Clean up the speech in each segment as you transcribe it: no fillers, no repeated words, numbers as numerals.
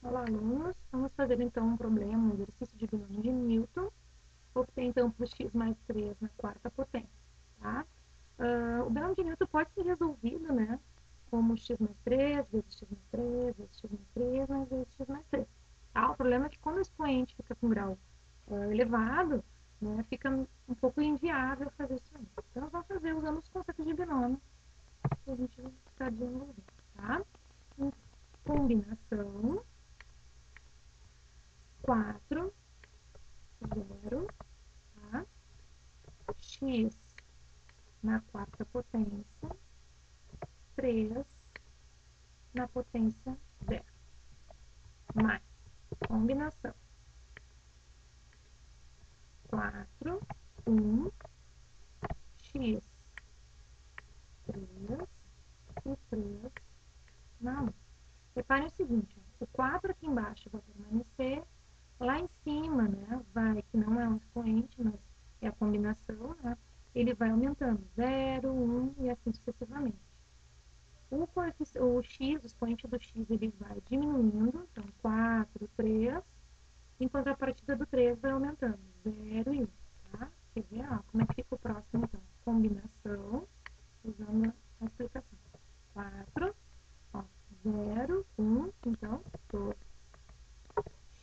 Olá, alunos. Vamos fazer então um problema, um exercício de binômio de Newton. Obter então por x mais 3 na quarta potência, tá? O binômio de Newton pode ser resolvido, né? Como x mais 3 vezes x mais 3 vezes x mais 3 mais vezes x mais 3. Tá? O problema é que quando o expoente fica com grau elevado, né, fica um pouco inviável fazer isso aí. Então, nós vamos fazer usando os conceitos de binômio que a gente está desenvolvendo, tá? Em combinação, 4 0, tá? X na quarta potência, 3 na potência 0, mais combinação 4, 1, x 3 e 3 na 1. Reparem o seguinte, ó, o 4 aqui embaixo vai permanecer, lá em cima, né, vai, que não é um expoente, mas é a combinação, né, ele vai aumentando, 0, 1 e assim sucessivamente. O x, o expoente do x, ele vai diminuindo, então 4, 3, enquanto a partida do 3 vai aumentando, 0 e 1, tá? Quer ver, ó, como é que fica o próximo, então? Combinação, usando a explicação. 4, ó, 0, 1, então, 2.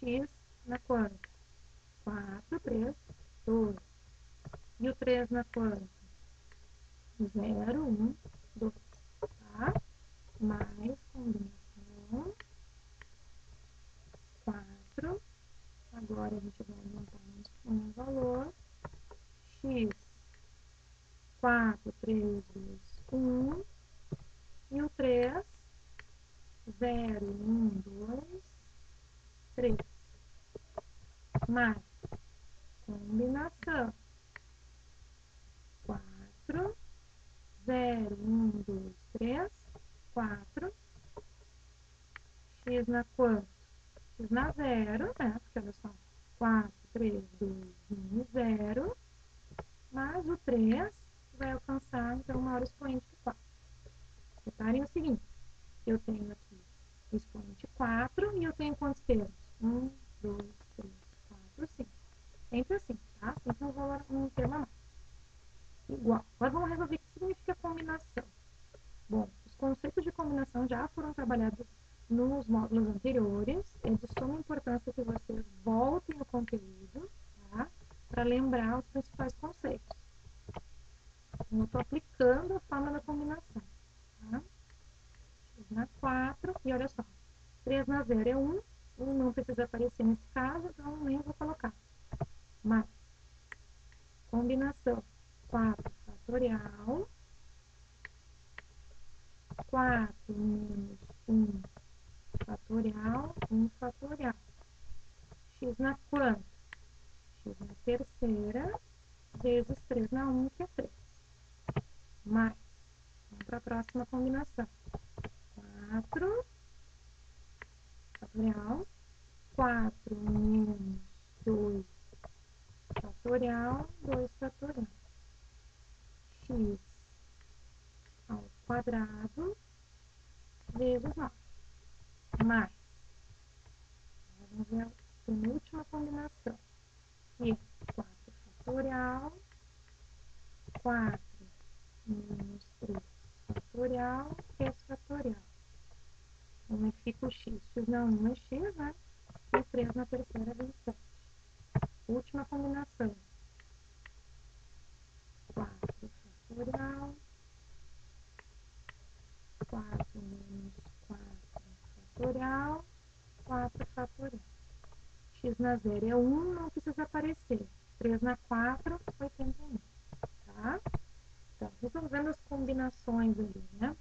X na quanta? 4, 3, 2. E o 3 na quanta? 0, 1, 2, tá? Mais combinação, 4. Agora a gente vai aumentar um valor. X, 4, 3, 2, 1. E o 3, 0, 1, 2, 3. Mais combinação. 4, 0, 1, 2, 3, 4. X na quanto? X na 0, né? Porque olha só. 4, 3, 2, 1, 0. Mais o 3 vai alcançar, então, o maior expoente que 4. Reparem o seguinte, eu tenho aqui o expoente 4 e eu tenho quantos termos? 1, 2, 3, 4, 5. Sempre assim, tá? Sempre um termo a mais. Igual. Agora vamos resolver o que significa combinação. Bom, os conceitos de combinação já foram trabalhados nos módulos anteriores. É de suma importância que vocês voltem o conteúdo, tá? Para lembrar os principais conceitos. Eu estou aplicando a fórmula da combinação, tá? X na 4, e olha só, 3 na 0 é 1, 1 não precisa aparecer nesse caso, então nem vou colocar. Mais combinação 4 fatorial, 4 menos 1 fatorial, 1 fatorial. X na quanta? X na terceira, vezes 3 na 1, que é 3. Mais, vamos para a próxima combinação. 4 fatorial, 4 menos 2 fatorial, 2 fatorial. X ao quadrado vezes 9. Mais, vamos ver a penúltima combinação, que é 4 fatorial, 4 menos 3 fatorial, 3 fatorial. Como é que fica o x? X na 1 é x, né? E 3 na terceira é 27. Última combinação. 4 fatorial, 4 menos 4 fatorial, 4 fatorial. X na 0 é 1, não precisa aparecer. 3 na 4, 81. Tá? Então, resolvendo as combinações ali, né?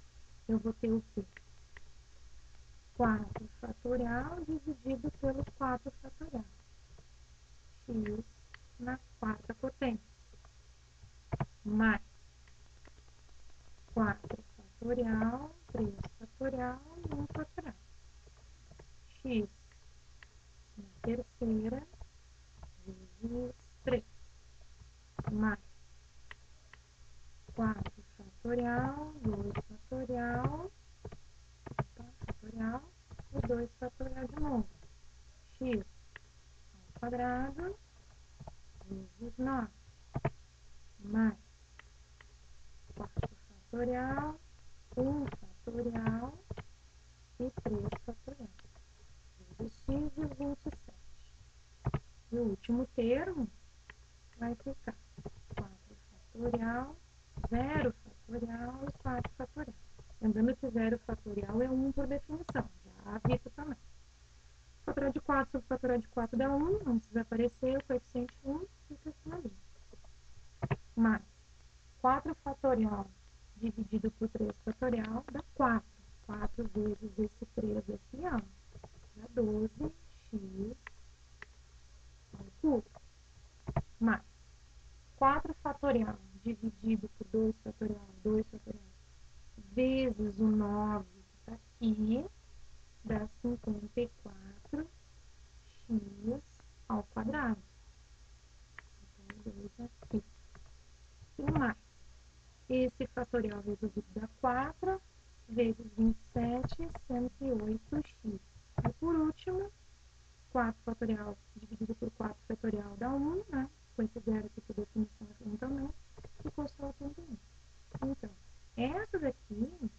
Eu vou ter o quê? 4 fatorial dividido pelo 4 fatorial. X na quarta potência. Mais 4 fatorial, 3 fatorial e 1 fatorial. X na terceira vezes 3. Mais 4 fatorial, 2 fatorial, fatorial e 2 fatorial de novo. X ao quadrado vezes 9 mais 4 fatorial, 1 fatorial e 3 fatorial. Vezes x e 27. E o último termo vai ficar 4 fatorial, 0 fatorial e 4 fatorial. Lembrando que 0 fatorial é 1 por definição, já aviso também. Fatorial de 4 sobre fatorial de 4 dá 1, não precisa aparecer, o coeficiente 1 fica assim ali. Mais 4 fatorial dividido por 3 fatorial dá 4. 4 vezes esse 3 aqui, ó, dá 12x ao cubo. Mais 4 fatorial dividido por 2 fatorial, 2 fatorial, vezes o 9 que está aqui, dá 54x ao quadrado. Então, 2 aqui. E mais, esse fatorial resolvido dá 4, vezes 27, 108x. E por último, 4 fatorial dividido por 4 fatorial dá 1, né? Com esse zero aqui por definição é 1 também, ficou só 81. Então, essa daqui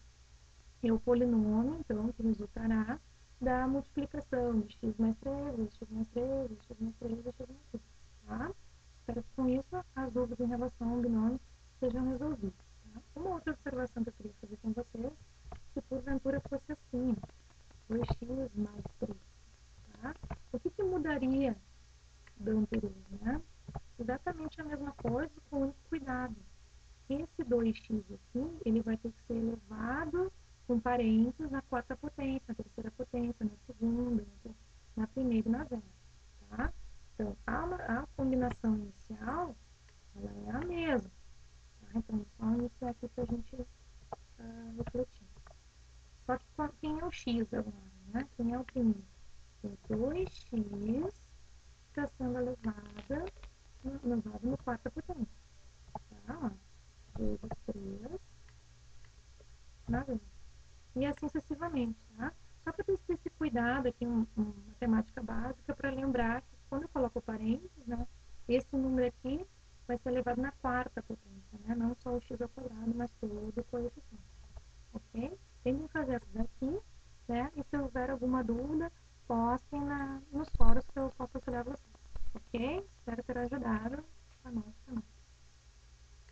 é o polinômio, então, que resultará da multiplicação de x mais 3, vezes x mais 3, vezes x mais 3, vezes x mais 3, tá? Espero que com isso as dúvidas em relação ao binômio sejam resolvidas. Tá? Uma outra observação que eu queria fazer com vocês, se porventura fosse assim, 2x mais 3, tá? O que mudaria do anterior, né? Exatamente a mesma coisa, com um cuidado. Esse 2x aqui, ele vai ter que ser elevado com parênteses na quarta potência, na terceira potência, na segunda, na primeira e na zero, tá? Então, a combinação inicial, ela é a mesma, tá? Então, só iniciar aqui para a gente refletir. Só que quem é o x agora, né? Quem é o primeiro? É 2x está sendo elevado no quarta potência, tá? Vezes 3 na vez. E assim sucessivamente, tá? Só para ter esse cuidado aqui, uma matemática básica, para lembrar que quando eu coloco parênteses, né, esse número aqui vai ser elevado na quarta potência, né? Não só o x ao quadrado, mas todo o coeficiente, ok? Tentem fazer essas aqui, né? E se houver alguma dúvida,